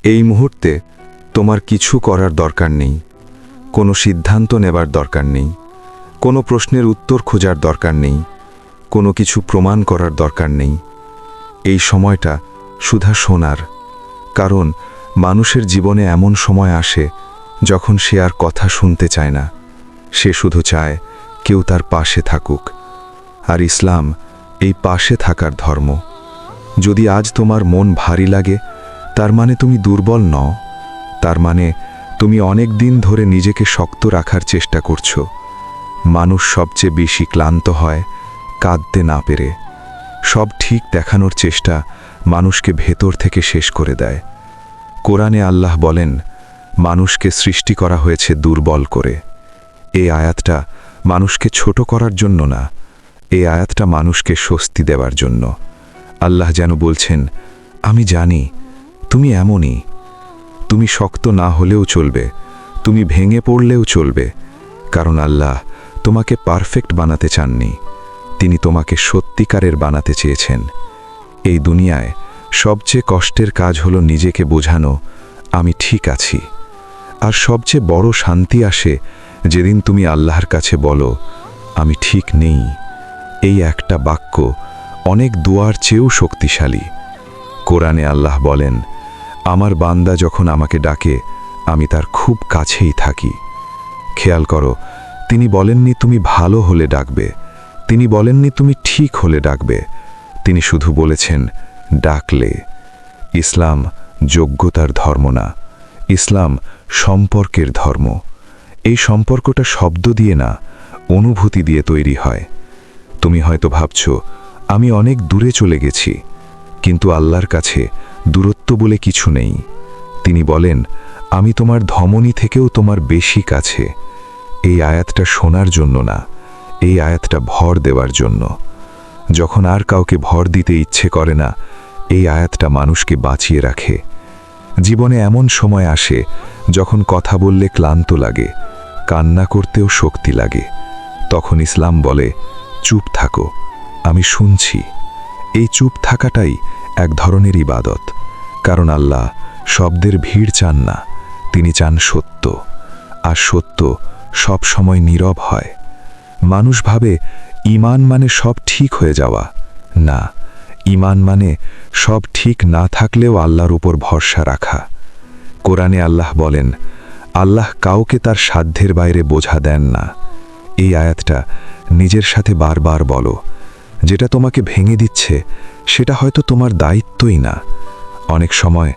এই মুহূর্তে তোমার কিছু করার দরকার নেই, কোনো সিদ্ধান্ত নেবার দরকার নেই, কোনো প্রশ্নের উত্তর খোঁজার দরকার নেই, কোনো কিছু প্রমাণ করার দরকার নেই। এই সময়টা শুধু শোনার, কারণ মানুষের জীবনে এমন সময় আসে যখন সে আর কথা শুনতে চায় না, সে শুধু চায় কেউ তার পাশে থাকুক। আর ইসলাম এই পাশে থাকার ধর্ম। যদি আজ তোমার মন ভারী লাগে, তার মানে তুমি দুর্বল নও, তার মানে তুমি অনেক দিন ধরে নিজেকে শক্ত রাখার চেষ্টা করছো। মানুষ সবচেয়ে বেশি ক্লান্ত হয় কাঁদতে না পেরে। সব ঠিক দেখানোর চেষ্টা মানুষকে ভেতর থেকে শেষ করে দেয়। কোরআনে আল্লাহ বলেন, মানুষকে সৃষ্টি করা হয়েছে দুর্বল করে। এই আয়াতটা মানুষকে ছোট করার জন্য না, এই আয়াতটা মানুষকে স্বস্তি দেওয়ার জন্য। আল্লাহ যেন বলছেন, আমি জানি তুমি এমনই, তুমি শক্ত না হলেও চলবে, তুমি ভেঙে পড়লেও চলবে, কারণ আল্লাহ তোমাকে পারফেক্ট বানাতে চাননি, তিনি তোমাকে সত্যিকারের বানাতে চেয়েছেন। এই দুনিয়ায় সবচেয়ে কষ্টের কাজ হলো নিজেকে বোঝানো আমি ঠিক আছি। আর সবচেয়ে বড় শান্তি আসে যেদিন তুমি আল্লাহর কাছে বলো আমি ঠিক নেই। এই একটা বাক্য অনেক দুয়ার চেয়েও শক্তিশালী। কোরআনে আল্লাহ বলেন, আমার বান্দা যখন আমাকে ডাকে আমি তার খুব কাছেই থাকি। খেয়াল করো, তিনি বলেননি তুমি ভালো হলে ডাকবে, তিনি বলেননি তুমি ঠিক হলে ডাকবে, তিনি শুধু বলেছেন ডাকলে। ইসলাম যোগ্যতার ধর্ম না, ইসলাম সম্পর্কের ধর্ম। এই সম্পর্কটা শব্দ দিয়ে না, অনুভূতি দিয়ে তৈরি হয়। তুমি হয়তো ভাবছো আমি অনেক দূরে চলে গেছি, কিন্তু আল্লাহর কাছে দূরত্ব বলে কিছু নেই। তিনি বলেন, আমি তোমার ধমনী থেকেও তোমার বেশি কাছে। এই আয়াতটা শোনার জন্য না, এই আয়াতটা ভর দেওয়ার জন্য। যখন আর কাউকে ভর দিতে ইচ্ছে করে না, এই আয়াতটা মানুষকে বাঁচিয়ে রাখে। জীবনে এমন সময় আসে যখন কথা বললে ক্লান্ত লাগে, কান্না করতেও শক্তি লাগে। তখন ইসলাম বলে, চুপ থাকো, আমি শুনছি। এই চুপ থাকাটাই এক ধরনের ইবাদত, কারণ আল্লাহ শব্দের ভিড় চান না, তিনি চান সত্য। আর সত্য সব সময় নীরব হয়। মানুষ ভাবে ঈমান মানে সব ঠিক হয়ে যাওয়া। না, ঈমান মানে সব ঠিক না থাকলেও আল্লাহর উপর ভরসা রাখা। কোরআনে আল্লাহ বলেন, আল্লাহ কাউকে তার সাধ্যের বাইরে বোঝা দেন না। এই আয়াতটা নিজের সাথে বারবার বলো। যেটা তোমাকে ভেঙে দিচ্ছে সেটা হয়তো তোমার দায়িত্বই না। অনেক সময়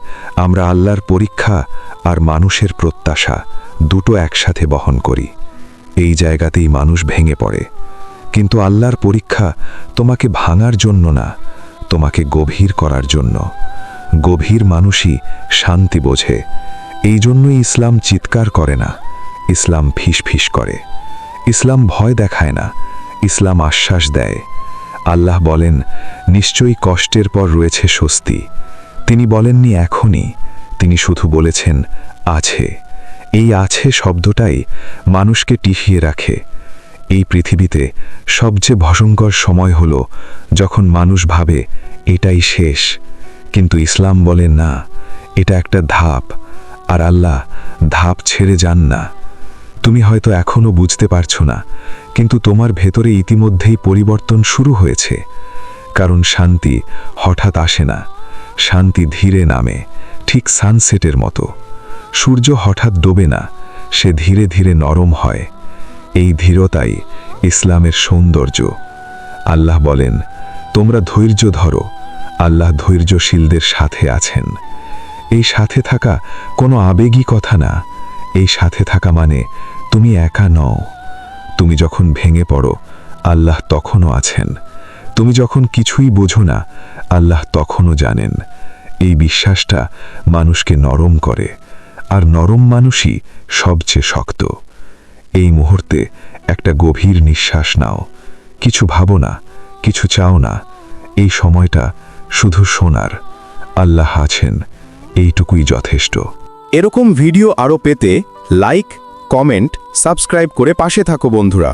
আমরা আল্লাহর পরীক্ষা আর মানুষের প্রত্যাশা দুটো একসাথে বহন করি। এই জায়গাতেই মানুষ ভেঙে পড়ে। কিন্তু আল্লাহর পরীক্ষা তোমাকে ভাঙার জন্য না, তোমাকে গভীর করার জন্য। গভীর মানুষই শান্তি বোঝে। এই জন্যই ইসলাম চিৎকার করে না, ইসলাম ফিসফিস করে। ইসলাম ভয় দেখায় না, ইসলাম আশ্বাস দেয়। আল্লাহ বলেন, নিশ্চয়ই কষ্টের পর রয়েছে স্বস্তি। তিনি বলেননি এখনই, তিনি শুধু বলেছেন আছে। এই আছে শব্দটাই মানুষকে টিকিয়ে রাখে। এই পৃথিবীতে সবচেয়ে ভয়ঙ্কর সময় হলো যখন মানুষ ভাবে এটাই শেষ, কিন্তু ইসলাম বলে না, এটা একটা ধাপ। আর আল্লাহ ধাপ ছেড়ে যান না। তুমি হয়তো এখনো বুঝতে পারছো না, কিন্তু তোমার ভেতরে ইতিমধ্যেই পরিবর্তন শুরু হয়েছে। কারণ শান্তি হঠাৎ আসে না, শান্তি ধীরে নামে, ঠিক সানসেটের মতো। সূর্য হঠাৎ ডোবে না, সে ধীরে ধীরে নরম হয়। এই ধীরতাই ইসলামের সৌন্দর্য। আল্লাহ বলেন, তোমরা ধৈর্য ধরো, আল্লাহ ধৈর্যশীলদের সাথে আছেন। এই সাথে থাকা কোনো আবেগী কথা না, এই সাথে থাকা মানে তুমি একা নও। তুমি যখন ভেঙে পড়ো, আল্লাহ তখনও আছেন। তুমি যখন কিছুই বোঝো না, আল্লাহ তখনও জানেন। এই বিশ্বাসটা মানুষকে নরম করে, আর নরম মানুষই সবচেয়ে শক্ত। এই মুহূর্তে একটা গভীর নিঃশ্বাস নাও। কিছু ভাবো না, কিছু চাও না। এই সময়টা শুধু শোনার। আল্লাহ আছেন, এইটুকুই যথেষ্ট। এরকম ভিডিও আরও পেতে লাইক, কমেন্ট, সাবস্ক্রাইব করে পাশে থাকো বন্ধুরা।